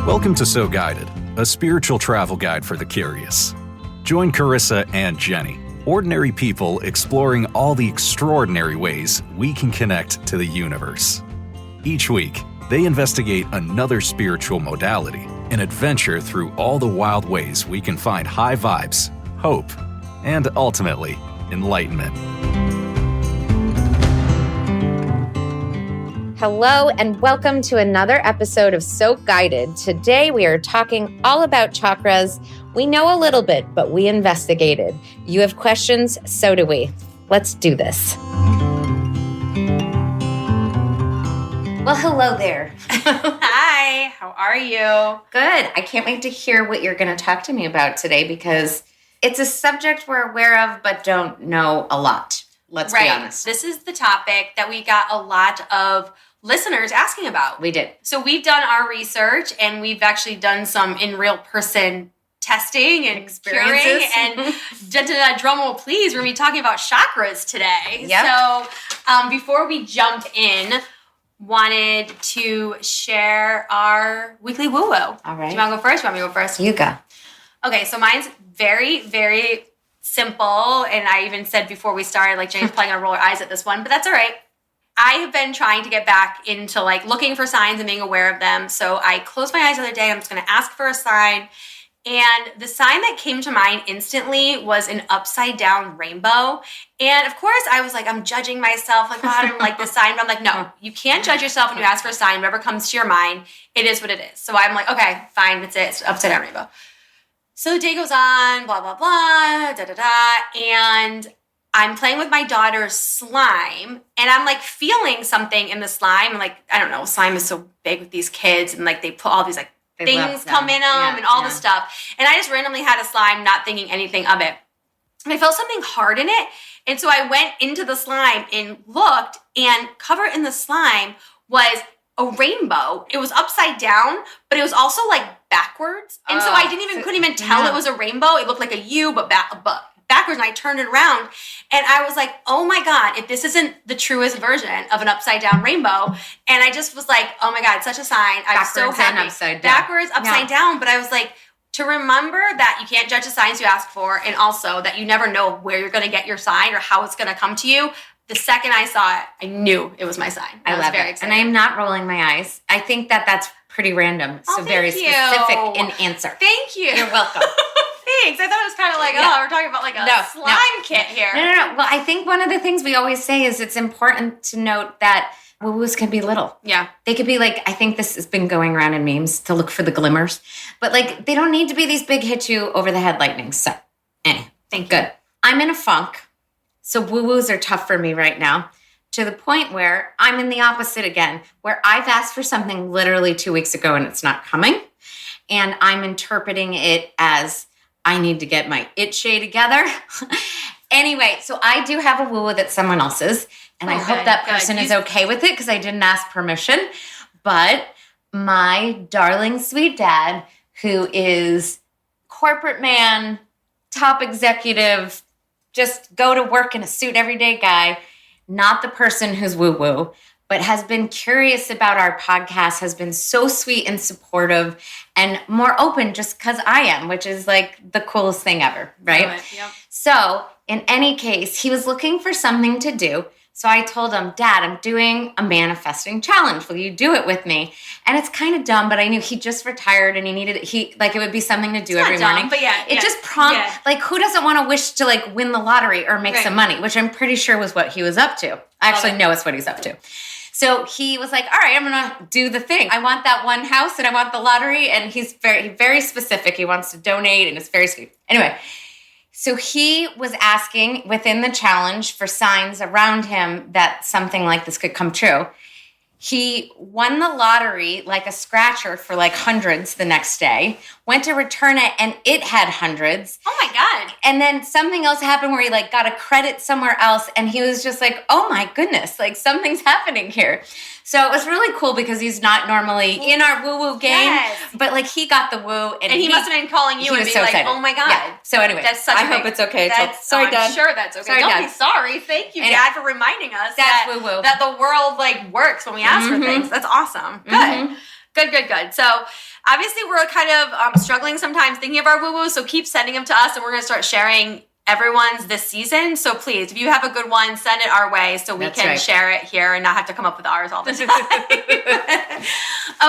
Welcome to So Guided, a spiritual travel guide for the curious. Join Carissa and Jenny, ordinary people exploring all the extraordinary ways we can connect to the universe. Each week, they investigate another spiritual modality and adventure through all the wild ways we can find high vibes, hope, and ultimately, enlightenment. Hello and welcome to another episode of So Guided. Today we are talking all about chakras. We know a little bit, but we investigated. You have questions, so do we. Let's do this. Well, hello there. Hi, how are you? Good. I can't wait to hear what you're going to talk to me about today because it's a subject we're aware of but don't know a lot. Let's be honest. This is the topic that we got a lot of listeners asking about. We did. So we've done our research and we've actually done some in real person testing and experiences. And drum roll please, we're going to be talking about chakras today. Yep. So before we jump in, wanted to share our weekly woo-woo. All right. Do you want to go first? You want me to go first? You go. Okay, so mine's very, very simple. And I even said before we started, like Jenny's probably going to roll her eyes at this one, but that's all right. I have been trying to get back into like looking for signs and being aware of them. So I closed my eyes the other day. I'm just going to ask for a sign. And the sign that came to mind instantly was an upside down rainbow. And of course I was like, I'm judging myself. Like, oh, I don't like this sign. But I'm like, no, you can't judge yourself when you ask for a sign. Whatever comes to your mind, it is what it is. So I'm like, okay, fine. That's it. It's upside down rainbow. So the day goes on, blah, blah, blah, and I'm playing with my daughter's slime, and I'm like feeling something in the slime. Like, I don't know, slime is so big with these kids, and like they put all these like things come in them and all this stuff. And I just randomly had a slime, not thinking anything of it. And I felt something hard in it, and so I went into the slime and looked, and covered in the slime was a rainbow. It was upside down, but it was also like backwards. And so I couldn't even tell it was a rainbow. It looked like a U, but backwards. And I turned it around and I was like, oh my God, if this isn't the truest version of an upside down rainbow. And I just was like, oh my God, it's such a sign. I'm so happy. And upside down. Backwards, upside down. But I was like, to remember that you can't judge the signs you ask for, and also that you never know where you're going to get your sign or how it's going to come to you. The second I saw it, I knew it was my sign. I love it. Excited. And I am not rolling my eyes. I think that that's pretty random. So very specific in answer. Thank you. You're welcome. Thanks. I thought it was kind of like, we're talking about like a slime kit here. No. Well, I think one of the things we always say is it's important to note that woo-woos can be little. Yeah. They could be like, I think this has been going around in memes to look for the glimmers. But like, they don't need to be these big hit you over the head lightnings. So, anyway. Thank you. Good. I'm in a funk. So woo-woos are tough for me right now, to the point where I'm in the opposite again, where I've asked for something literally 2 weeks ago and it's not coming. And I'm interpreting it as I need to get my it shay together. Anyway, so I do have a woo-woo that's someone else's. And I hope that person is okay with it because I didn't ask permission. But my darling sweet dad, who is corporate man, top executive, just go to work in a suit every day guy, not the person who's woo-woo, but has been curious about our podcast, has been so sweet and supportive and more open just because I am, which is like the coolest thing ever, right? Yep. So in any case, he was looking for something to do. So I told him, Dad, I'm doing a manifesting challenge. Will you do it with me? And it's kind of dumb, but I knew he just retired and it would be something to do every morning. But it just like, who doesn't want to wish to like win the lottery or make some money, which I'm pretty sure was what he was up to. I actually know it's what he's up to. So he was like, all right, I'm going to do the thing. I want that one house and I want the lottery. And he's very, very specific. He wants to donate and it's very sweet. Anyway, so he was asking within the challenge for signs around him that something like this could come true. He won the lottery like a scratcher for like hundreds the next day, went to return it and it had hundreds. Oh my God. And then something else happened where he like got a credit somewhere else and he was just like, oh my goodness, like something's happening here. So it was really cool because he's not normally in our woo-woo game, but like he got the woo. And he must have been calling you and being like, excited. Oh my God. Yeah. So anyway, that's such I hope it's okay. Sorry, Dad. I'm sure that's okay. Sorry, Don't Dad. be sorry. Thank you, Dad, for reminding us that woo-woo. That the world like works when we ask for things. That's awesome. Good. Good. So obviously we're kind of struggling sometimes thinking of our woo-woo, so keep sending them to us, and we're going to start sharing everyone's this season. So please, if you have a good one, send it our way so we can share it here and not have to come up with ours all the time.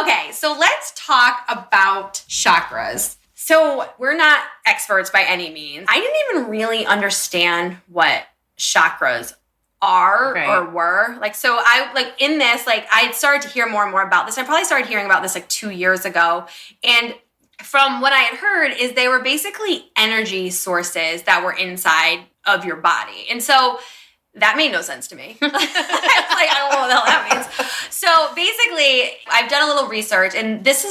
Okay, so let's talk about chakras. So we're not experts by any means. I didn't even really understand what chakras are or were. Like, so I, like, in this, like, I had started to hear more and more about this. I probably started hearing about this like 2 years ago. And from what I had heard is they were basically energy sources that were inside of your body. And so that made no sense to me. Like, I don't know what the hell that means. So basically, I've done a little research, and this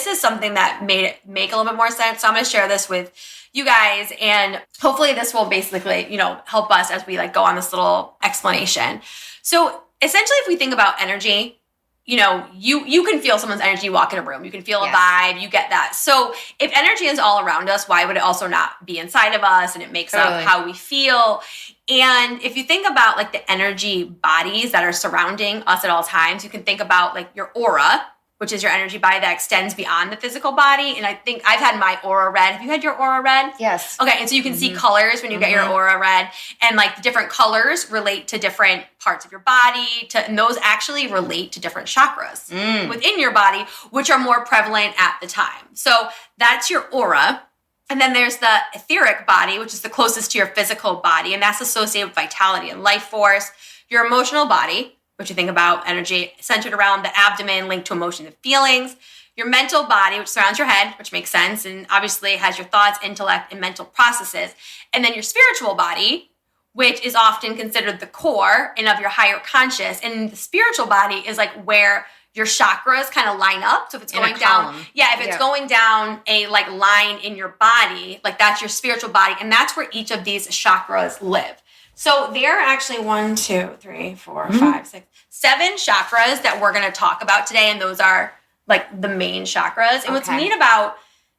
is something that made it make a little bit more sense. So I'm going to share this with you guys, and hopefully this will basically, you know, help us as we like go on this little explanation. So essentially, if we think about energy, you know, you can feel someone's energy, you walk in a room, you can feel a vibe, you get that. So if energy is all around us, why would it also not be inside of us? And it makes up how we feel. And if you think about like the energy bodies that are surrounding us at all times, you can think about like your aura, which is your energy body that extends beyond the physical body. And I think I've had my aura read. Have you had your aura read? Yes. Okay, and so you can see colors when you get your aura read. And like the different colors relate to different parts of your body, and those actually relate to different chakras within your body, which are more prevalent at the time. So that's your aura. And then there's the etheric body, which is the closest to your physical body. And that's associated with vitality and life force. Your emotional body, which you think about energy centered around the abdomen, linked to emotions and feelings. Your mental body, which surrounds your head, which makes sense, and obviously has your thoughts, intellect, and mental processes. And then your spiritual body, which is often considered the core and of your higher conscious. And the spiritual body is like where your chakras kind of line up. So if it's going down, if it's going down a like line in your body, like that's your spiritual body. And that's where each of these chakras live. So there are actually 1, 2, 3, 4, 5, 6, 7 chakras that we're going to talk about today. And those are like the main chakras. And what's neat about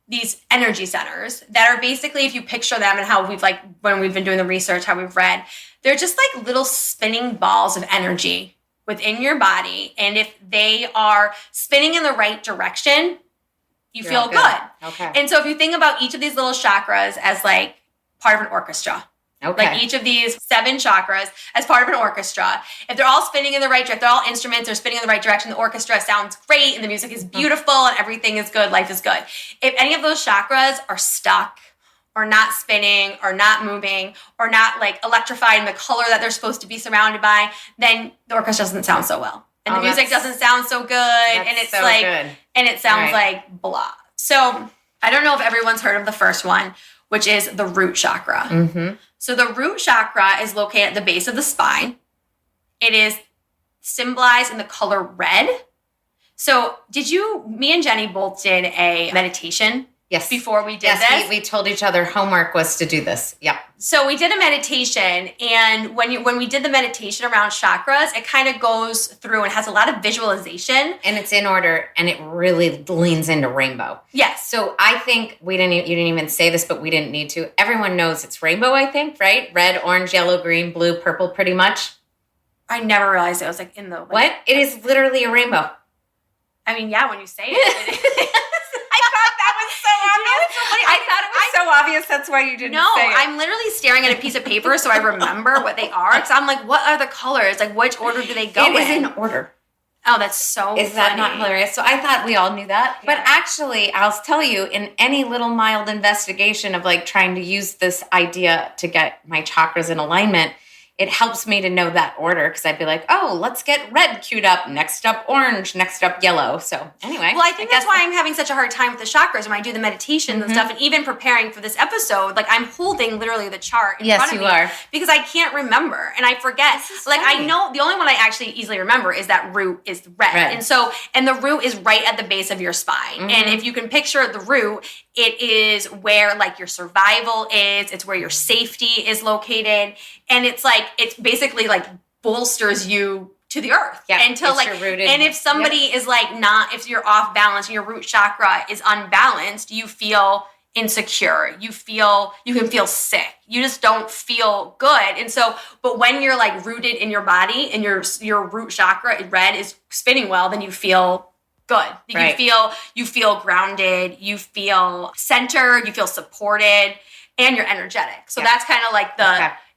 these energy centers that are basically, if you picture them and how we've like, when we've been doing the research, how we've read, they're just like little spinning balls of energy within your body. And if they are spinning in the right direction, you feel good. Okay. And so if you think about each of these little chakras as like part of an orchestra, like each of these 7 chakras as part of an orchestra. If they're all spinning in the right direction, they're all instruments, they're spinning in the right direction, the orchestra sounds great and the music is beautiful and everything is good, life is good. If any of those chakras are stuck or not spinning or not moving or not like electrified in the color that they're supposed to be surrounded by, then the orchestra doesn't sound so well. And the music doesn't sound so good. And it's so like, and it sounds like blah. So I don't know if everyone's heard of the first one, which is the root chakra. So the root chakra is located at the base of the spine. It is symbolized in the color red. So me and Jenny both did a meditation before we did this. Yes, we told each other homework was to do this. Yep. So we did a meditation, and when we did the meditation around chakras, it kind of goes through and has a lot of visualization. And it's in order, and it really leans into rainbow. Yes. So I think you didn't even say this, but we didn't need to. Everyone knows it's rainbow, I think, right? Red, orange, yellow, green, blue, purple, pretty much. I never realized it was like in the... Like, what? It is literally a rainbow. I mean, yeah, when you say it. I thought it was so obvious. That's why you didn't say it. I'm literally staring at a piece of paper so I remember what they are. Because I'm like, what are the colors? Like, which order do they go in? It is in order. Oh, that's so funny. Is that not hilarious? So I thought we all knew that. Yeah. But actually, I'll tell you, in any little mild investigation of like trying to use this idea to get my chakras in alignment, it helps me to know that order, because I'd be like, oh, let's get red queued up, next up orange, next up yellow. So anyway. Well, I think that's why I'm having such a hard time with the chakras when I do the meditations and stuff. And even preparing for this episode, like I'm holding literally the chart in front of me. Yes, you are. Because I can't remember and I forget. Like I know the only one I actually easily remember is that root is red. And the root is right at the base of your spine. And if you can picture the root, it is where like your survival is. It's where your safety is located. And it's like, it's basically like bolsters you to the earth. Yeah, until like, and if somebody is like not, if you're off balance and your root chakra is unbalanced, you feel insecure. You can feel sick. You just don't feel good. And so, but when you're like rooted in your body and your root chakra red is spinning well, then you feel good. You feel grounded, you feel centered, you feel supported, and you're energetic. So that's kind of like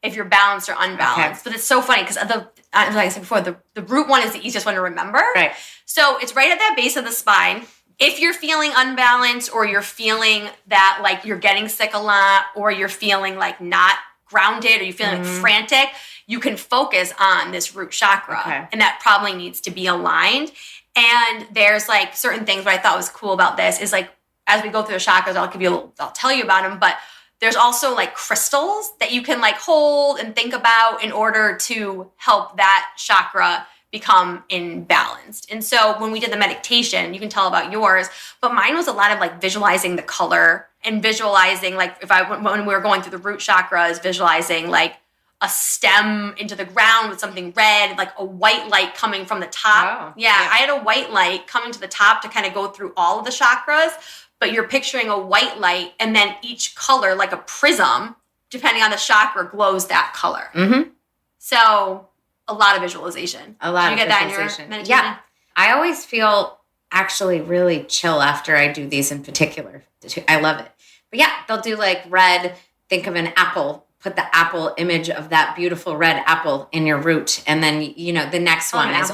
if you're balanced or unbalanced. But it's so funny because like I said before, the root one is the easiest one to remember. Right. So it's right at that base of the spine. If you're feeling unbalanced or you're feeling that like you're getting sick a lot or you're feeling like not grounded or you're feeling like frantic, you can focus on this root chakra. Okay. And that probably needs to be aligned. And there's like certain things what I thought was cool about this is like, as we go through the chakras, I'll tell you about them, but there's also like crystals that you can like hold and think about in order to help that chakra become imbalanced. And so when we did the meditation, you can tell about yours, but mine was a lot of like visualizing the color and visualizing like when we were going through the root chakras, visualizing like a stem into the ground with something red, like a white light coming from the top. Yeah, I had a white light coming to the top to kind of go through all of the chakras, but you're picturing a white light and then each color, like a prism, depending on the chakra, glows that color. Mm-hmm. So a lot of visualization. A lot Did of you get visualization. that in your meditation? Yeah. I always feel actually really chill after I do these in particular. I love it. But yeah, they'll do like red, think of an apple, put the apple image of that beautiful red apple in your root. And then, the next one is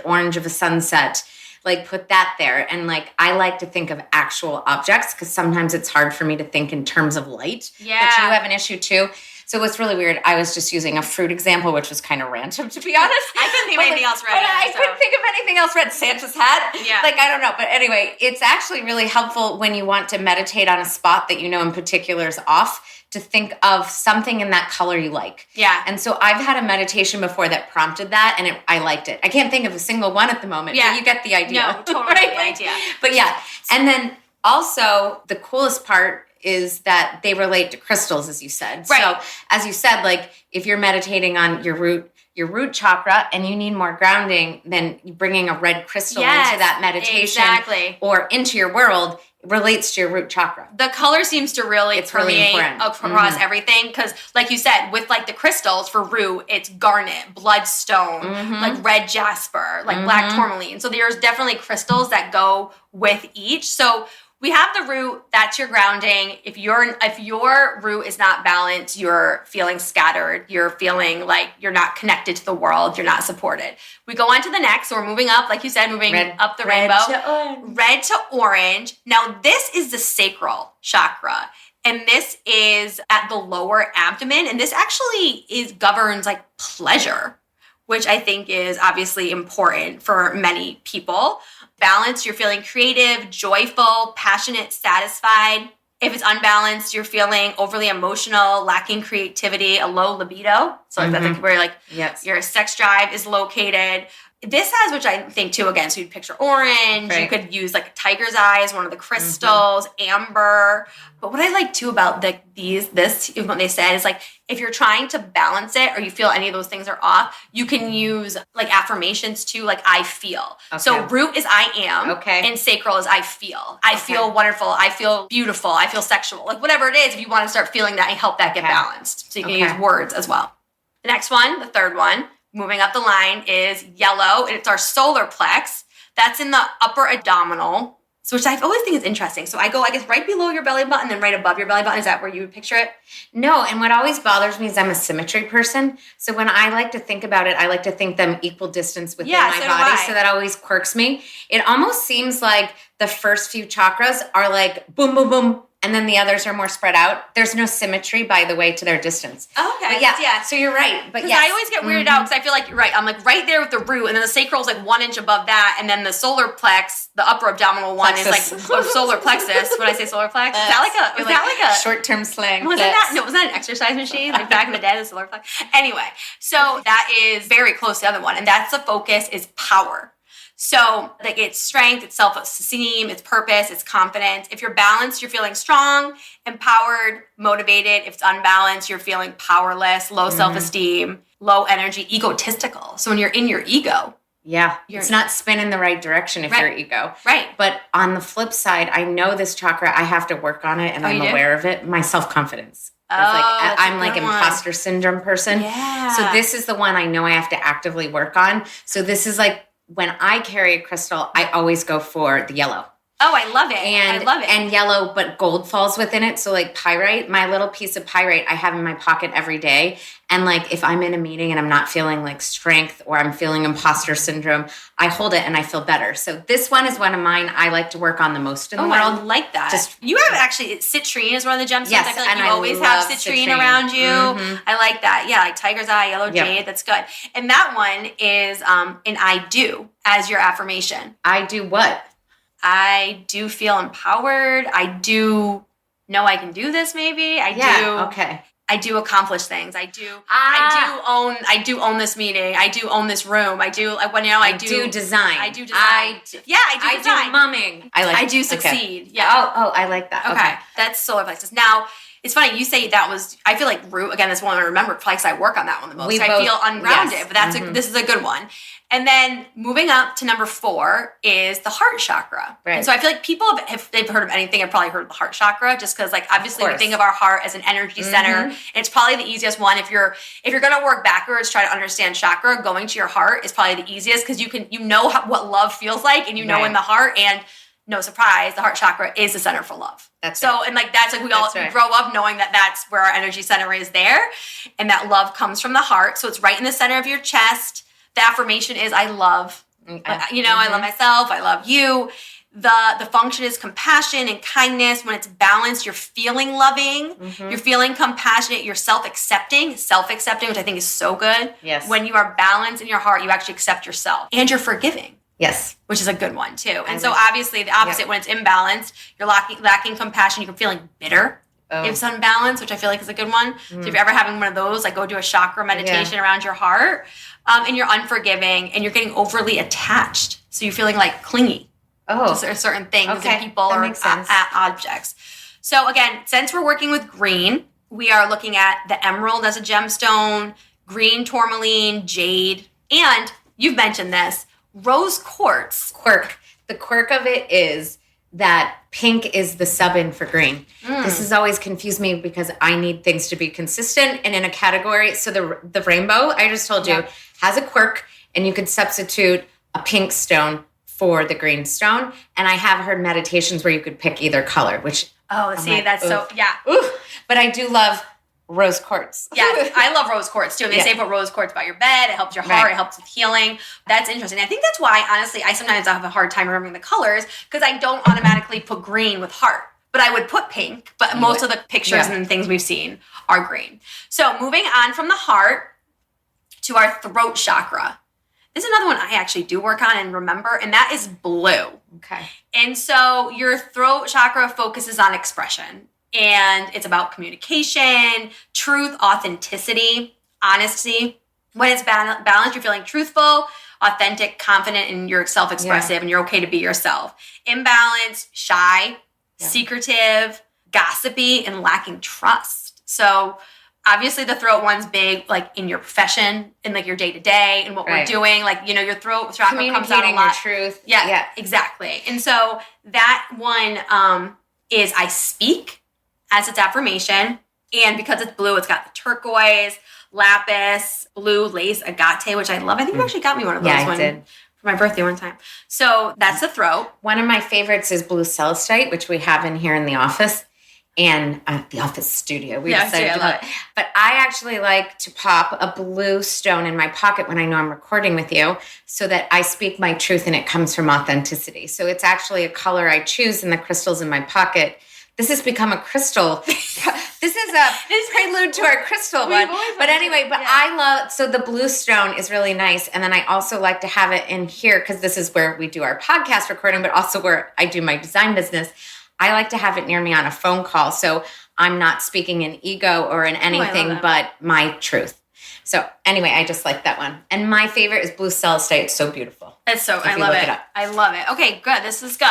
orange of a sunset. Like put that there. And like, I like to think of actual objects because sometimes it's hard for me to think in terms of light. Yeah. But you have an issue too. So what's really weird, I was just using a fruit example, which was kind of random, to be honest. I couldn't think of anything else red. I couldn't think of anything else red. Santa's hat? Yeah. Like, I don't know. But anyway, it's actually really helpful when you want to meditate on a spot that in particular is off to think of something in that color you like. Yeah. And so I've had a meditation before that prompted that, and I liked it. I can't think of a single one at the moment, but you get the idea. No, totally right? the idea. But yeah. And then also the coolest part is that they relate to crystals, as you said. Right. So as you said, like if you're meditating on your root chakra and you need more grounding, then bringing a red crystal into that meditation or into your world relates to your root chakra. The color seems to really permeate across everything because like you said, with like the crystals for root, it's garnet, bloodstone, like red jasper, like black tourmaline. So there's definitely crystals that go with each. So we have the root, that's your grounding. If your root is not balanced, you're feeling scattered. You're feeling like you're not connected to the world. You're not supported. We go on to the next. So we're moving up, like you said, up the rainbow. Red to orange. Now this is the sacral chakra. And this is at the lower abdomen. And this actually governs like pleasure, which I think is obviously important for many people. Balance, you're feeling creative, joyful, passionate, satisfied. If it's unbalanced, you're feeling overly emotional, lacking creativity, a low libido. So that's like where your sex drive is located. This has, which I think too, again, so you'd picture orange. Right. You could use like a tiger's eyes, one of the crystals, amber. But what I like too about what they said is like, if you're trying to balance it or you feel any of those things are off, you can use like affirmations too, like I feel. Okay. So root is I am. Okay. And sacral is I feel. I feel wonderful. I feel beautiful. I feel sexual. Like whatever it is, if you want to start feeling that and help that get balanced. So you can use words as well. The next one, the third one, moving up the line is yellow, and it's our solar plex. That's in the upper abdominal, so which I always think is interesting. So I go, I guess, right below your belly button, then right above your belly button. Is that where you would picture it? No, and what always bothers me is I'm a symmetry person. So when I like to think about it, I like to think them equal distance within my body. So that always quirks me. It almost seems like the first few chakras are like boom, boom, boom, and then the others are more spread out. There's no symmetry, by the way, to their distance. Oh, okay. But yeah. So you're right. But I always get weirded out because I feel like you're right. I'm like right there with the root, and then the sacral is like 1 inch above that, and then the solar plex, the upper abdominal one, plexus. Is like solar plexus. When I say solar plex, is that like a short-term slang? Was that an exercise machine like back in the day? The solar plex. Anyway, so that is very close to the other one, and that's the focus is power. So like it's strength, it's self-esteem, it's purpose, it's confidence. If you're balanced, you're feeling strong, empowered, motivated. If it's unbalanced, you're feeling powerless, low self-esteem, low energy, egotistical. So when you're in your ego. Yeah, it's not spinning the right direction if you're ego. Right. But on the flip side, I know this chakra, I have to work on it and I'm aware of it, my self-confidence. I'm like imposter syndrome person. Yeah. So this is the one I know I have to actively work on. So this is like when I carry a crystal, I always go for the yellow. Oh, I love it. And, I love it. And yellow, but gold falls within it. So like pyrite, my little piece of pyrite I have in my pocket every day. And like if I'm in a meeting and I'm not feeling like strength or I'm feeling imposter syndrome, I hold it and I feel better. So this one is one of mine I like to work on the most in the world. I like that. You have actually, citrine is one of the gemstones. Yes, I feel like and you I always have love citrine citrine around you. Mm-hmm. I like that. Yeah, like tiger's eye, yellow jade. That's good. And that one is an I do as your affirmation. I do what? I do feel empowered. I do know I can do this. Maybe I do. Okay. I do accomplish things. I do own this meeting. I do own this room. I do design. I do design. I do design. Do mumming. I do succeed. Okay. Yeah. Oh, I like that. Okay. That's solar plexus. Now, it's funny you say that was. I feel like root again. That's one I remember. Because I work on that one the most. I feel ungrounded, but that's this is a good one. And then moving up to number 4 is the heart chakra. Right. And so I feel like people if they've heard of anything, have probably heard of the heart chakra, just because like obviously we think of our heart as an energy center. And it's probably the easiest one. If you're gonna work backwards, try to understand chakra, going to your heart is probably the easiest because you know what love feels like, and you know in the heart, and no surprise, the heart chakra is the center for love. That's we all grow up knowing that that's where our energy center is there, and that love comes from the heart. So it's right in the center of your chest. The affirmation is I love. I love myself. I love you. The function is compassion and kindness. When it's balanced, you're feeling loving. You're feeling compassionate. You're self-accepting, which I think is so good. Yes. When you are balanced in your heart, you actually accept yourself, and you're forgiving. Yes. Which is a good one too. And so obviously the opposite, when it's imbalanced, you're lacking compassion, you're feeling bitter. If it's unbalanced, which I feel like is a good one. So if you're ever having one of those, like go do a chakra meditation around your heart, and you're unforgiving and you're getting overly attached. So you're feeling like clingy to certain things and people or objects. So again, since we're working with green, we are looking at the emerald as a gemstone, green tourmaline, jade, and you've mentioned this, rose quartz. The quirk of it is that pink is the sub-in for green. This has always confused me because I need things to be consistent and in a category. So the rainbow, I just told you, has a quirk, and you could substitute a pink stone for the green stone. And I have heard meditations where you could pick either color, which... But I do love rose quartz. Yeah, I love rose quartz too. They say put rose quartz by your bed. It helps your heart. It helps with healing. That's interesting. I think that's why, honestly, I sometimes have a hard time remembering the colors because I don't automatically put green with heart. But I would put pink. But most of the pictures and things we've seen are green. So moving on from the heart to our throat chakra. This is another one I actually do work on and remember, and that is blue. Okay. And so your throat chakra focuses on expression. And it's about communication, truth, authenticity, honesty. When it's balanced, you're feeling truthful, authentic, confident, and you're self-expressive, and you're okay to be yourself. Imbalanced, shy, secretive, gossipy, and lacking trust. So obviously the throat one's big, like in your profession, in like your day-to-day, and what we're doing. Like, your throat chakra comes out a lot. Your truth. Yeah, exactly. And so that one is I speak as its affirmation, and because it's blue, it's got the turquoise, lapis, blue, lace, agate, which I love. I think you actually got me one of those. I did. For my birthday one time. So that's the throat. One of my favorites is blue celestite, which we have in here in the office and the office studio. We decided to love it. But I actually like to pop a blue stone in my pocket when I know I'm recording with you so that I speak my truth and it comes from authenticity. So it's actually a color I choose in the crystals in my pocket. This has become a crystal. This is a prelude to our crystal one. But anyway, I love, so the blue stone is really nice. And then I also like to have it in here because this is where we do our podcast recording, but also where I do my design business. I like to have it near me on a phone call. So I'm not speaking in ego or in anything but my truth. So anyway, I just like that one. And my favorite is blue celestite. It's so beautiful. I love it. I love it. Okay, good. This is good.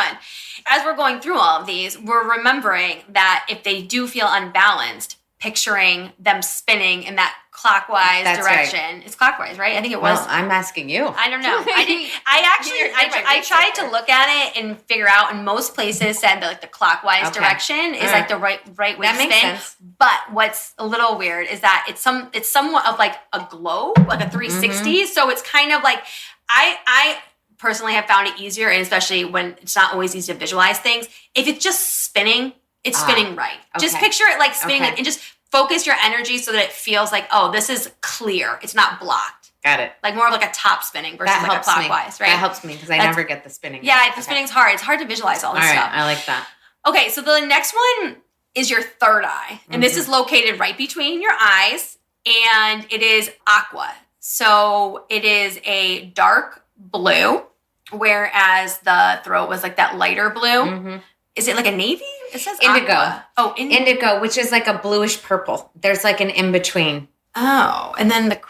As we're going through all of these, we're remembering that if they do feel unbalanced, picturing them spinning in that clockwise direction. Right. It's clockwise, right? I think it was. Well, I'm asking you. I don't know. I tried to look at it and figure out, and most places said that like the clockwise direction is like the right way to spin. Sense. But what's a little weird is that it's somewhat of like a globe, like a 360. So it's kind of like I personally have found it easier, and especially when it's not always easy to visualize things. If it's just spinning, it's spinning right. Okay. Just picture it like spinning and just focus your energy so that it feels like, oh, this is clear. It's not blocked. Got it. Like more of like a top spinning versus like a clockwise, right? That helps me because I never get the spinning. Yeah, the spinning's hard. It's hard to visualize all this stuff. I like that. Okay, so the next one is your third eye. And this is located right between your eyes, and it is aqua. So it is a dark blue, whereas the throat was like that lighter blue. Is it like a navy? It says indigo. Aqua. Oh, indigo, which is like a bluish purple. There's like an in between. Oh, and then the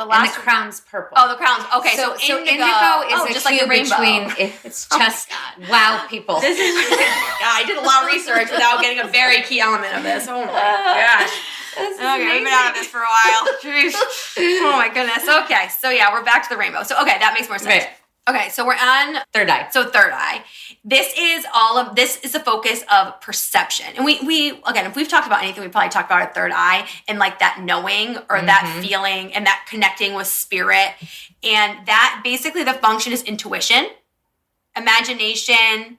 last crown's purple. Oh, the crown's okay. So indigo is just a like the rainbow. between. It's just wow, people. This is I did a lot of research without getting a very key element of this. Oh my gosh. Okay, I've been out of this for a while. Jeez. Oh my goodness. Okay, so yeah, we're back to the rainbow. So okay, that makes more sense. Right. Okay, so we're on third eye. So third eye. This is the focus of perception. And we again, if we've talked about anything, we probably talked about our third eye and like that knowing or that feeling and that connecting with spirit. And that basically the function is intuition, imagination,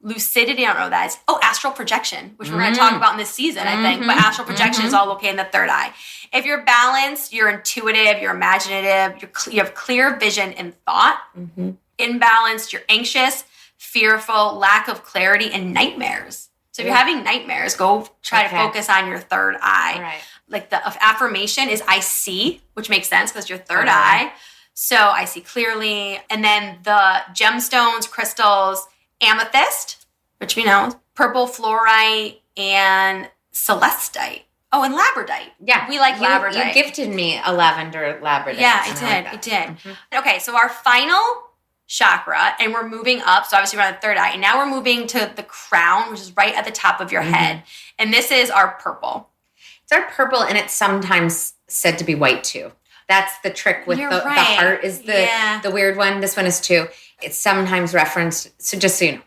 lucidity. I don't know what that is. Oh, astral projection, which we're going to talk about in this season, I think. But astral projection is all located in the third eye. If you're balanced, you're intuitive, you're imaginative, you have clear vision and thought. Imbalanced, you're anxious, fearful, lack of clarity, and nightmares. So if you're having nightmares, go try to focus on your third eye. Right. Like the affirmation is I see, which makes sense because your third eye. So I see clearly. And then the gemstones, crystals, amethyst, which we know, purple fluorite, and celestite. Oh, and labradite. Yeah. We like labradite. You gifted me a lavender labradite. Yeah, I did. Okay, so our final chakra, and we're moving up. So obviously we're on the third eye. And now we're moving to the crown, which is right at the top of your head. And this is our purple. It's our purple, and it's sometimes said to be white too. That's the trick with the heart is the weird one. This one is too. It's sometimes referenced. So just so you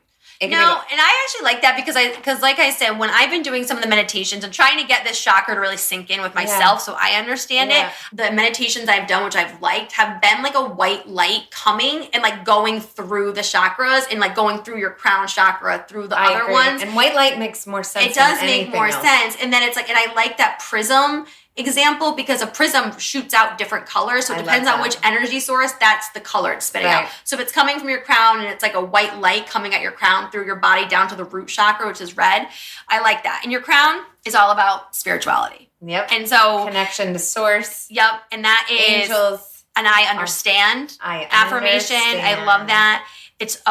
know. And I actually like that because like I said, when I've been doing some of the meditations and trying to get this chakra to really sink in with myself so I understand it, the meditations I've done, which I've liked, have been like a white light coming and like going through the chakras and like going through your crown chakra, through the other ones. And white light makes more sense. It does make more sense. And then it's like, and I like that prism example because a prism shoots out different colors. So it depends on which energy source, that's the color it's spitting out. So if it's coming from your crown and it's like a white light coming at your crown through your body down to the root chakra, which is red, I like that. And your crown is all about spirituality. Yep. And so connection to source. Yep. And that is angels. And I understand. Affirmation. I love that. It's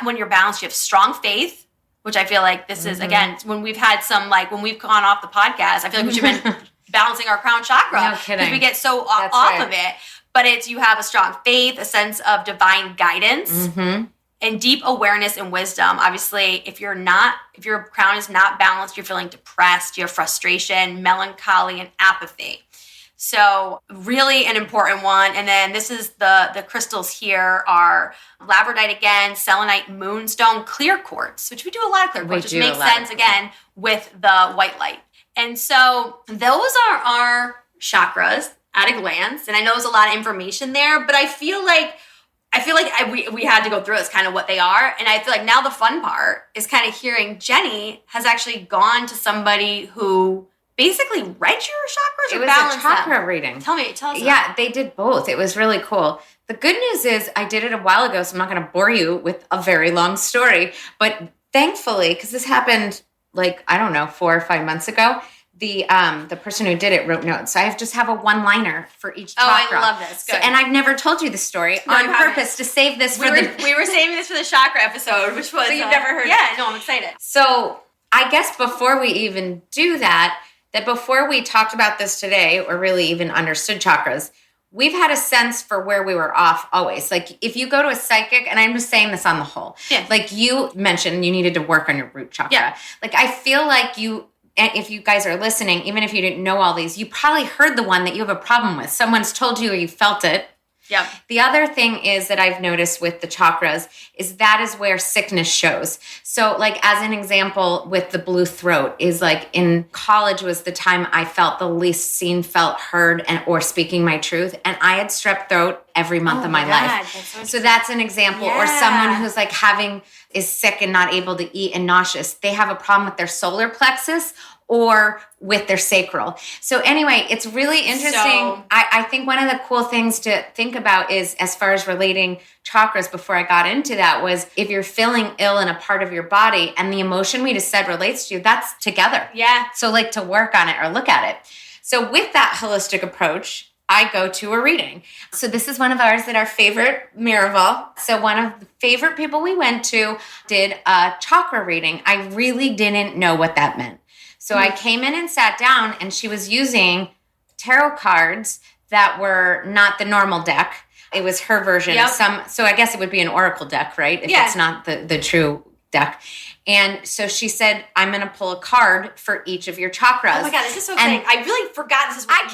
when you're balanced, you have strong faith, which I feel like this is, again, when we've had some, like when we've gone off the podcast, I feel like we should have been balancing our crown chakra. No kidding. Because we get so off of it. But it's you have a strong faith, a sense of divine guidance, and deep awareness and wisdom. Obviously, if your crown is not balanced, you're feeling depressed, you have frustration, melancholy, and apathy. So really an important one. And then this is the crystals here are labradite again, selenite, moonstone, clear quartz, which we do a lot of clear quartz, which makes sense again with the white light. And so those are our chakras at a glance. And I know there's a lot of information there, but I feel like we had to go through it. It's kind of what they are. And I feel like now the fun part is kind of hearing Jenny has actually gone to somebody who basically read your chakras or balanced them. It was a chakra reading. Tell us. Yeah, they did both. It was really cool. The good news is I did it a while ago, so I'm not going to bore you with a very long story. But thankfully, because this happened 4 or 5 months ago, the person who did it wrote notes. So I just have a one-liner for each chakra. Oh, I love this. Good. And I've never told you the story on purpose to save this we were saving this for the chakra episode, which was... So you've never heard it? Yeah, no, I'm excited. So I guess before we even do that before we talked about this today or really even understood chakras, we've had a sense for where we were off always. Like if you go to a psychic, and I'm just saying this on the whole, like you mentioned you needed to work on your root chakra. Yeah. Like I feel like if you guys are listening, even if you didn't know all these, you probably heard the one that you have a problem with. Someone's told you or you felt it. Yep. The other thing is that I've noticed with the chakras is that is where sickness shows. So like as an example with the blue throat is like in college was the time I felt the least seen, felt heard, and or speaking my truth. And I had strep throat every month of my life. So that's an example. Or someone who's like is sick and not able to eat and nauseous. They have a problem with their solar plexus or with their sacral. So anyway, it's really interesting. So, I think one of the cool things to think about is as far as relating chakras before I got into that was if you're feeling ill in a part of your body and the emotion we just said relates to you, that's together. Yeah. So like to work on it or look at it. So with that holistic approach, I go to a reading. So this is one of ours at our favorite Miraval. So one of the favorite people we went to did a chakra reading. I really didn't know what that meant. So I came in and sat down and she was using tarot cards that were not the normal deck. It was her version. Yep. So I guess it would be an oracle deck, right? If it's not the true deck. And so she said, I'm going to pull a card for each of your chakras. Oh my God, this is so exciting. I really forgot this is what I can't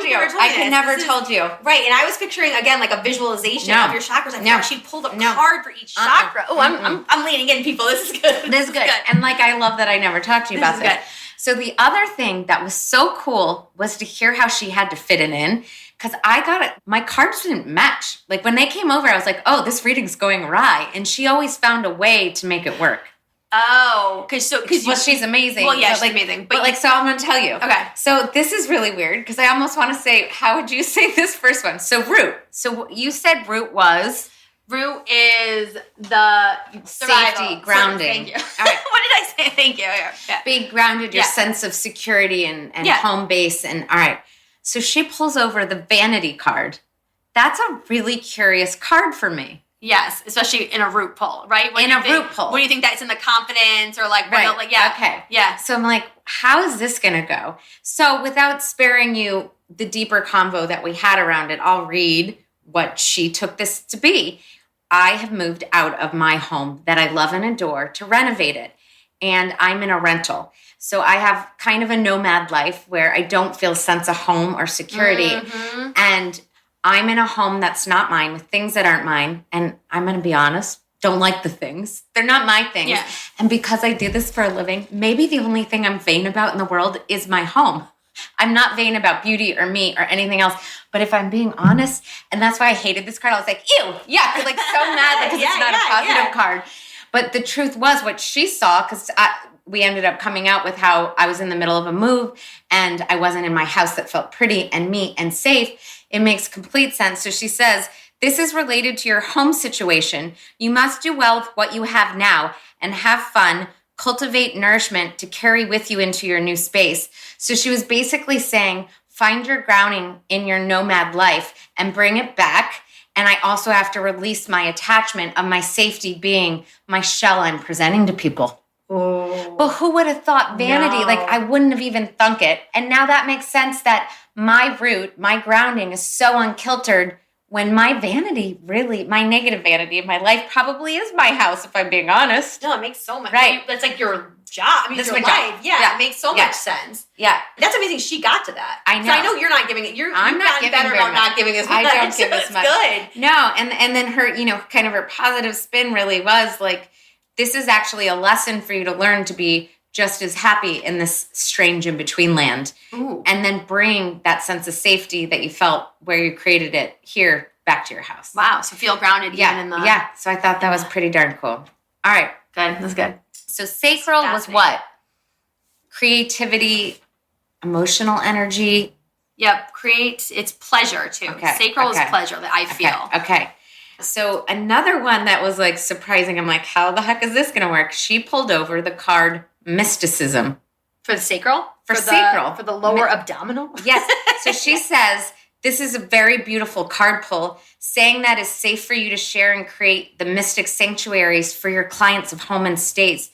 believe I never told you. Right, and I was picturing, again, like a visualization of your chakras. I thought she'd pulled a card for each chakra. Oh, I'm leaning in, people. This is good. This is good. And like, I love that I never talked to you about this. Good. So the other thing that was so cool was to hear how she had to fit it in. Because I got it, my cards didn't match. Like when they came over, I was like, oh, this reading's going awry. And she always found a way to make it work. Oh, because she's amazing. Well, yeah, she's amazing. But like, so I'm going to tell you. Okay. So this is really weird because I almost want to say, how would you say this first one? So root. So you said root was? Root is the safety, grounding. Thank you. All right. What did I say? Thank you. Yeah. Be grounded, your sense of security and home base. And all right. So she pulls over the vanity card. That's a really curious card for me. Yes, especially in a root pull, right? Root pull. What do you think that's in the confidence or like, right. Okay. Yeah. So I'm like, how is this going to go? So without sparing you the deeper convo that we had around it, I'll read what she took this to be. I have moved out of my home that I love and adore to renovate it. And I'm in a rental. So I have kind of a nomad life where I don't feel a sense of home or security. Mm-hmm. And I'm in a home that's not mine with things that aren't mine. And I'm going to be honest, don't like the things. They're not my things. Yeah. And because I do this for a living, maybe the only thing I'm vain about in the world is my home. I'm not vain about beauty or me or anything else. But if I'm being honest, and that's why I hated this card, I was like, ew, yuck, like so mad because it's not a positive card. But the truth was what she saw, because we ended up coming out with how I was in the middle of a move and I wasn't in my house that felt pretty and neat and safe. It makes complete sense. So she says, this is related to your home situation. You must do well with what you have now and have fun, cultivate nourishment to carry with you into your new space. So she was basically saying, find your grounding in your nomad life and bring it back. And I also have to release my attachment of my safety being my shell I'm presenting to people. Oh. But who would have thought vanity? No. Like I wouldn't have even thunk it. And now that makes sense that my root, my grounding is so unkiltered when my vanity really, my negative vanity in my life probably is my house, if I'm being honest. No, it makes so much. Right. That's like your job. I mean, it's your life. Yeah, it makes so much sense. Yeah. That's amazing she got to that. I know. So I know you're not giving it. I'm not giving better about not giving as much. I don't give as much. Good. No, and then her, kind of her positive spin really was like, this is actually a lesson for you to learn to be just as happy in this strange in-between land. Ooh. And then bring that sense of safety that you felt where you created it here back to your house. Wow. So feel grounded even in the... Yeah. So I thought that was pretty darn cool. All right. Good. That's good. So sacral was what? Creativity, emotional energy. Yep. It's pleasure too. Okay. Sacral is pleasure that I feel. Okay. So another one that was like surprising. I'm like, how the heck is this going to work? She pulled over the card mysticism. For the sacral? For sacral. For the lower abdominal? Yes. So she says, this is a very beautiful card pull, saying that it's safe for you to share and create the mystic sanctuaries for your clients of home and space.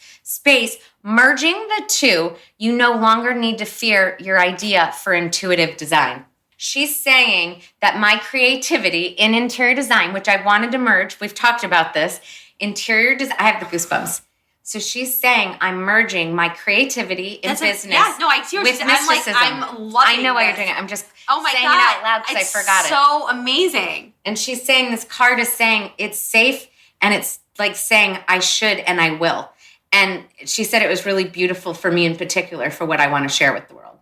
Merging the two, you no longer need to fear your idea for intuitive design. She's saying that my creativity in interior design, which I wanted to merge, we've talked about this, interior design, I have the goosebumps. So she's saying I'm merging my creativity in business. I see what with she's saying. mysticism. I'm loving I know why you're this. doing it. I'm just Oh my saying God. it out loud because I forgot it. So amazing. And she's saying this card is saying it's safe, and it's like saying I should and I will. And she said it was really beautiful for me in particular for what I want to share with the world.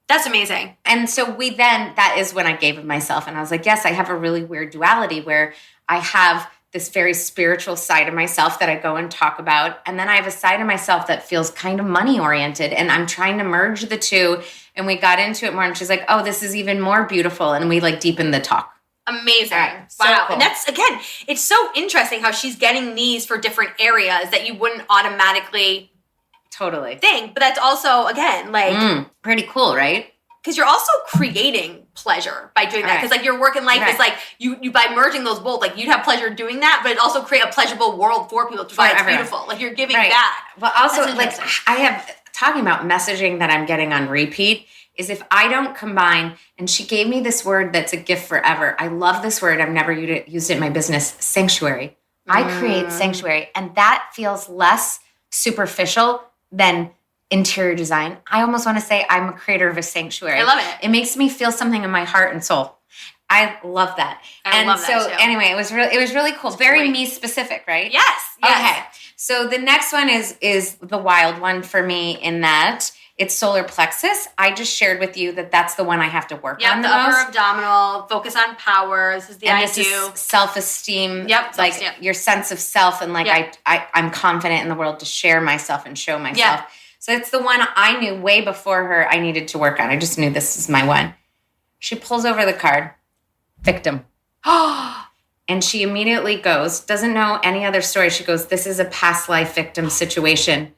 That's amazing. And so that is when I gave of myself. And I was like, yes, I have a really weird duality where I have this very spiritual side of myself that I go and talk about. And then I have a side of myself that feels kind of money oriented. And I'm trying to merge the two. And we got into it more. And she's like, oh, this is even more beautiful. And we like deepened the talk. Amazing. Right. Wow. So cool. And that's, again, it's so interesting how she's getting these for different areas that you wouldn't automatically Totally think. But that's also, again, like... pretty cool, right? Because you're also creating pleasure by doing that. Because like your work in life is like you by merging those both, like you'd have pleasure doing that, but it also create a pleasurable world for people. It's beautiful. Like you're giving back. But also, like I have talking about messaging that I'm getting on repeat is if I don't combine, and she gave me this word that's a gift forever. I love this word. I've never used it in my business. Sanctuary. I create sanctuary, and that feels less superficial than interior design. I almost want to say I'm a creator of a sanctuary. I love it. It makes me feel something in my heart and soul. I love that. I love that too. Anyway, it was really cool. It's very great. me specific, right? Yes. Okay. So the next one is the wild one for me in that it's solar plexus. I just shared with you that that's the one I have to work on the upper abdominal, focus on power. This is the This is self-esteem. Yep. Like your sense of self and like I'm confident in the world to share myself and show myself. Yeah. So it's the one I knew way before her I needed to work on. I just knew this is my one. She pulls over the card, victim. And she immediately goes, doesn't know any other story. She goes, this is a past life victim situation.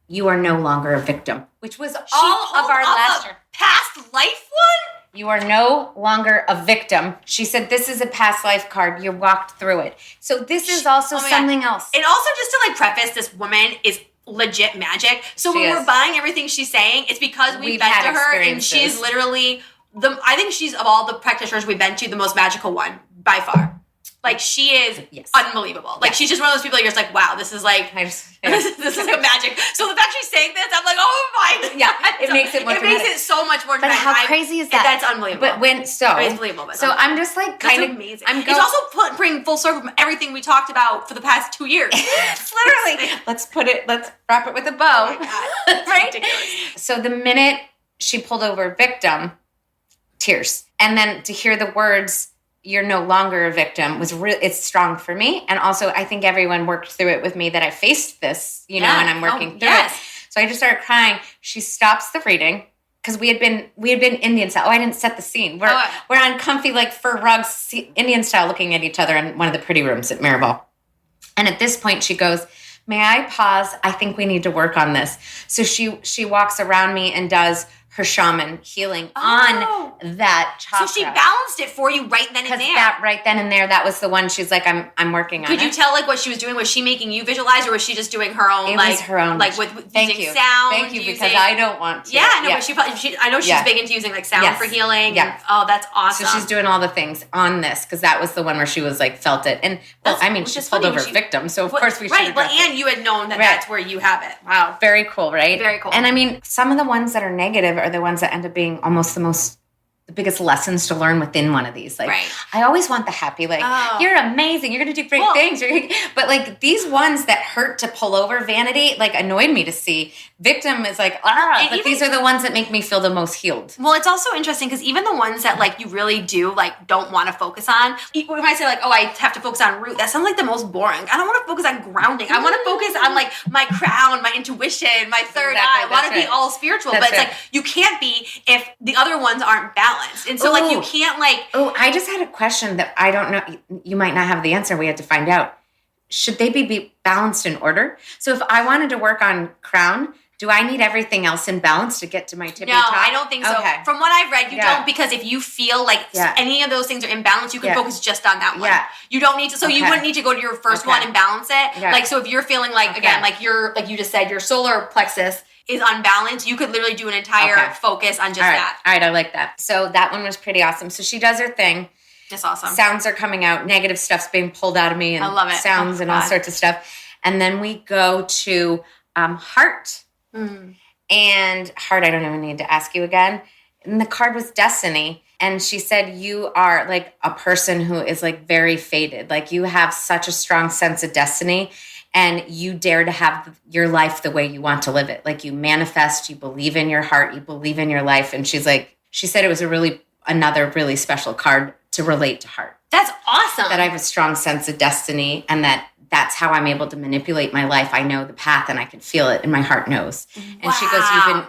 You are no longer a victim, which was all of our last year. Past life one? You are no longer a victim. She said, this is a past life card. You walked through it. So this is also something else. And also just to like preface, this woman is legit magic. So when we're buying everything she's saying, it's because we've been to her and she's literally I think she's of all the practitioners we've been to, the most magical one by far. Like she is unbelievable. Like she's just one of those people you're just like, wow, this is like this is like magic. So the fact she's saying this, I'm like, oh my God. Yeah, it makes it more dramatic. It makes it so much more dramatic. But how crazy is that? That's unbelievable. But it's unbelievable. I'm just like kind of amazing. It's also bringing full circle from everything we talked about for the past 2 years. Literally. Let's wrap it with a bow. Oh my God. Right? Ridiculous. So the minute she pulled over victim, tears. And then to hear the words, you're no longer a victim it's strong for me. And also I think everyone worked through it with me that I faced this, and I'm working through it. So I just started crying. She stops the reading because we had been Indian style. Oh, I didn't set the scene. We're on comfy like fur rugs, Indian style, looking at each other in one of the pretty rooms at Mirabal. And at this point she goes, may I pause? I think we need to work on this. So she walks around me and does her shaman healing on that chakra. So she balanced it for you right then and there. That right then and there, that was the one she's like, I'm working on Could you tell like what she was doing? Was she making you visualize, or was she just doing her own? It was her own. Like with using sound. Thank you, because I don't want to. Yeah, no, but I know she's big into using like sound for healing. Yeah. Oh, that's awesome. So she's doing all the things on this because that was the one where she was like felt it. And she pulled over victim, so of course we should. Right, and you had known that that's where you have it. Wow, very cool, right? Very cool. And I mean, some of the ones that are negative are the ones that end up being almost the biggest lessons to learn within one of these. Like, I always want the happy, like, you're amazing, you're going to do great things. But like these ones that hurt to pull over, vanity, like annoyed me to see. Victim is like, but these are the ones that make me feel the most healed. Well, it's also interesting because even the ones that like you really do like don't want to focus on, we might say like, oh, I have to focus on root. That sounds like the most boring. I don't want to focus on grounding. I want to focus on like my crown, my intuition, my third eye. I want to be all spiritual, but it's like you can't be if the other ones aren't balanced. And so like you can't like... Oh, I just had a question that I don't know. You might not have the answer. We had to find out. Should they be balanced in order? So if I wanted to work on crown, do I need everything else in balance to get to my tippy top? No, I don't think so. Okay. From what I've read, you don't, because if you feel like any of those things are imbalanced, you can focus just on that one. Yeah. You don't need to, so you wouldn't need to go to your first one and balance it. Yeah. Like, so if you're feeling like, again, like you just said, your solar plexus is unbalanced, you could literally do an entire focus on just that. All right, I like that. So that one was pretty awesome. So she does her thing. That's awesome. Sounds are coming out. Negative stuff's being pulled out of me. And I love it. Sounds and all sorts of stuff. And then we go to heart. And heart, I don't even need to ask you again. And the card was destiny. And she said, you are like a person who is like very fated. Like you have such a strong sense of destiny and you dare to have your life the way you want to live it. Like you manifest, you believe in your heart, you believe in your life. And she said it was another really special card to relate to heart. That's awesome. That I have a strong sense of destiny and that's how I'm able to manipulate my life. I know the path and I can feel it and my heart knows. And she goes,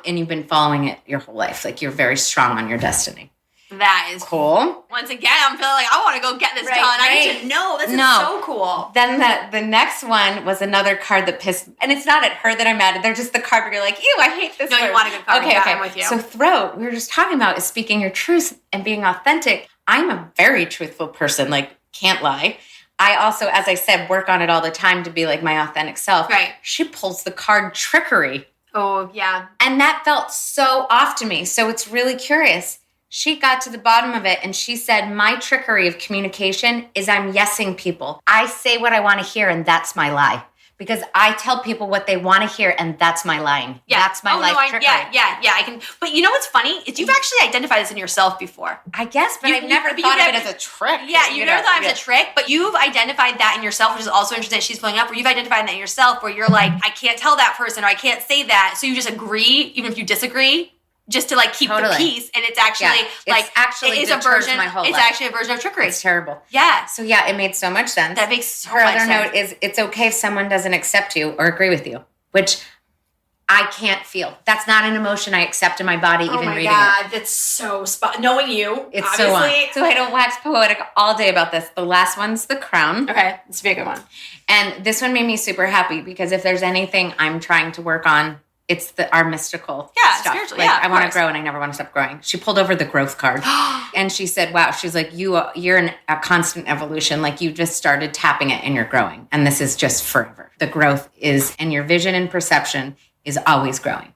you've been following it your whole life. Like you're very strong on your destiny. That is cool. Once again, I'm feeling like I want to go get this done. I need to know. This is so cool. Then the next one was another card that pissed, and it's not at her that I'm mad at. They're just the card where you're like, ew, I hate this. No, word. You want a good card. Okay. I'm with you. So throat, we were just talking about is speaking your truth and being authentic. I'm a very truthful person, like can't lie. I also, as I said, work on it all the time to be like my authentic self. Right. She pulls the card trickery. Oh, yeah. And that felt so off to me. So it's really curious. She got to the bottom of it and she said, my trickery of communication is I'm yesing people. I say what I want to hear and that's my lie. Because I tell people what they want to hear and that's my line. Yeah. That's my life trickery. Yeah. I can. But you know what's funny? Is you've actually identified this in yourself before. I guess, but I've never thought of it as a trick. Yeah, you never thought of it as a trick, but you've identified that in yourself, which is also interesting that she's pulling up, where you've identified that in yourself, where you're like, I can't tell that person or I can't say that. So you just agree, even if you disagree. Just to like keep the peace, and it's actually it's a version. It's actually a version of trickery. It's terrible. Yeah. So yeah, it made so much sense. That makes so much sense. Her other note is it's okay if someone doesn't accept you or agree with you, which I can't feel. That's not an emotion I accept in my body. Even reading it. That's so knowing you. It's obviously. So I don't wax poetic all day about this. The last one's the crown. Okay, this would be a good one. And this one made me super happy because if there's anything I'm trying to work on. It's our mystical stuff. Spiritual. Like, I want to grow and I never want to stop growing. She pulled over the growth card and she said, wow, she's like, you're in a constant evolution. Like you just started tapping it and you're growing. And this is just forever. The growth is, and your vision and perception is always growing.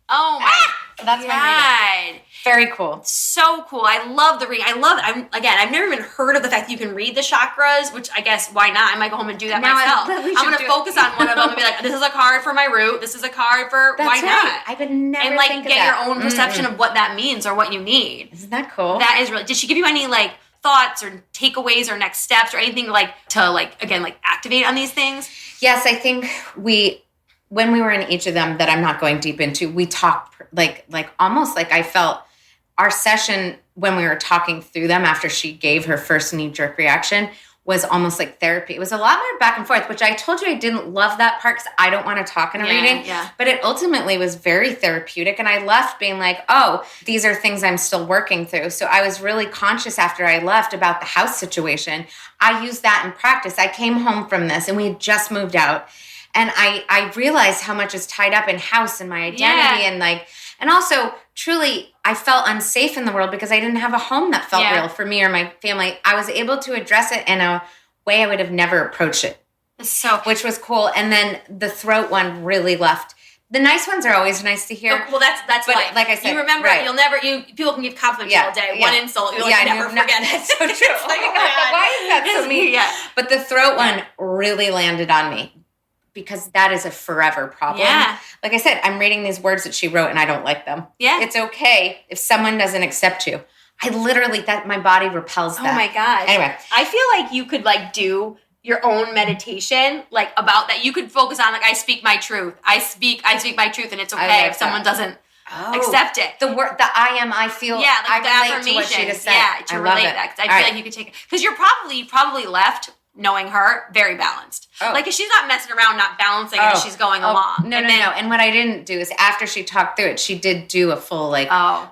Oh my That's my reading. Very cool. So cool. I love the reading. I love it. I've never even heard of the fact that you can read the chakras, which I guess why not? I might go home and do that myself. I'm going to focus on one of them and be like, this is a card for my root. This is a card for why not? I would never and like think of get that. your own perception of what that means or what you need. Isn't that cool? That is really. Did she give you any like thoughts or takeaways or next steps or anything like to like again like activate on these things? Yes, I think when we were in each of them that I'm not going deep into, we talked like almost like I felt our session when we were talking through them after she gave her first knee-jerk reaction was almost like therapy. It was a lot more back and forth, which I told you I didn't love that part because I don't want to talk in a reading. Yeah. But it ultimately was very therapeutic. And I left being like, oh, these are things I'm still working through. So I was really conscious after I left about the house situation. I used that in practice. I came home from this and we had just moved out. And I realized how much is tied up in house and my identity and also truly I felt unsafe in the world because I didn't have a home that felt real for me or my family. I was able to address it in a way I would have never approached it. Which was cool. And then the throat one really left. The nice ones are always nice to hear. Oh, well, that's but life. Like I said, you remember people can give compliments all day. One insult, you'll never forget it. That's so true. Why is that so mean? Yeah. But the throat one really landed on me. Because that is a forever problem. Yeah. Like I said, I'm reading these words that she wrote and I don't like them. Yeah. It's okay if someone doesn't accept you. I literally, my body repels that. Oh my gosh. Anyway. I feel like you could like do your own meditation like about that. You could focus on like, I speak my truth. I speak my truth and it's okay if someone doesn't accept it. The word, the I am, I feel. Yeah, like the I relate affirmation. To what she just said. Yeah, to relate that. I feel like you could take it. Because you probably left knowing her, very balanced. Oh. Like, if she's not messing around, not balancing as she's going along. No. And what I didn't do is after she talked through it, she did do a full,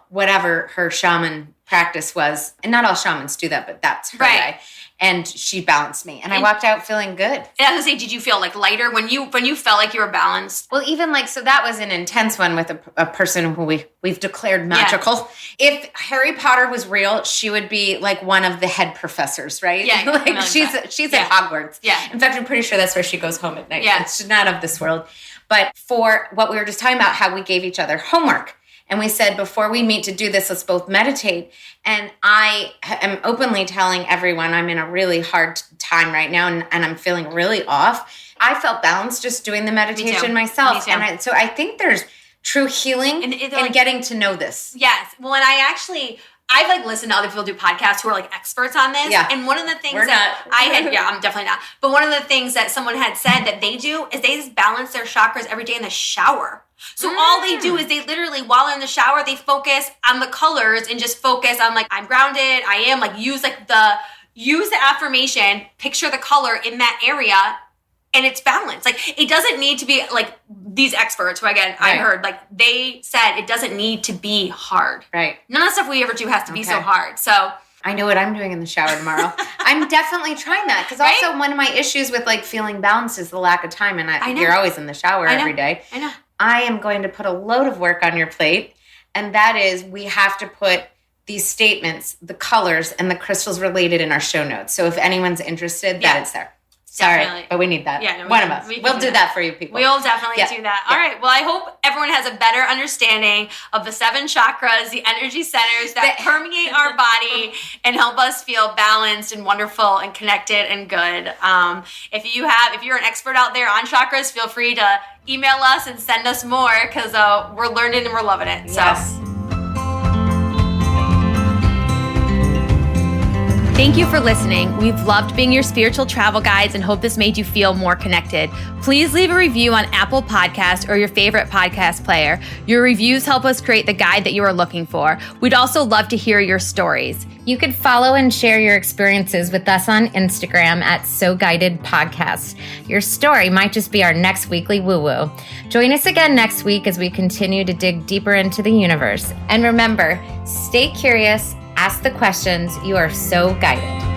whatever her shaman practice was. And not all shamans do that, but that's her guy. And she balanced me. And I walked out feeling good. And I was going to say, did you feel like lighter when you felt like you were balanced? Well, even so that was an intense one with a person who we've declared magical. Yeah. If Harry Potter was real, she would be like one of the head professors, right? Yeah. she's at Hogwarts. Yeah. In fact, I'm pretty sure that's where she goes home at night. Yeah. She's not of this world. But for what we were just talking about, how we gave each other homework. And we said, before we meet to do this, let's both meditate. And I am openly telling everyone I'm in a really hard time right now and I'm feeling really off. I felt balanced just doing the meditation myself. Me too. And so I think there's true healing in getting to know this. Yes. Well, and I've like listened to other people do podcasts who are like experts on this. Yeah. And one of the things I'm definitely not. But one of the things that someone had said that they do is they just balance their chakras every day in the shower. So all they do is they literally, while they're in the shower, they focus on the colors and just focus on like, I'm grounded, I am, like use the affirmation, picture the color in that area, and it's balanced. Like, it doesn't need to be like these experts who, again, I heard, like they said it doesn't need to be hard. Right. None of the stuff we ever do has to be so hard. So I know what I'm doing in the shower tomorrow. I'm definitely trying that because also one of my issues with like feeling balanced is the lack of time. And you're always in the shower every day. I know. I am going to put a load of work on your plate. And that is, we have to put these statements, the colors, and the crystals related in our show notes. So if anyone's interested, that it's there. Sorry, definitely. But we need that. Yeah, no, one of us. We'll do that for you people. We'll definitely do that. All right. Well, I hope everyone has a better understanding of the 7 chakras, the energy centers that permeate our body and help us feel balanced and wonderful and connected and good. If you're an expert out there on chakras, feel free to email us and send us more because we're learning and we're loving it. Yes. Thank you for listening. We've loved being your spiritual travel guides and hope this made you feel more connected. Please leave a review on Apple Podcasts or your favorite podcast player. Your reviews help us create the guide that you are looking for. We'd also love to hear your stories. You could follow and share your experiences with us on Instagram at So Guided Podcast. Your story might just be our next weekly woo-woo. Join us again next week as we continue to dig deeper into the universe. And remember, stay curious, ask the questions. You are so guided.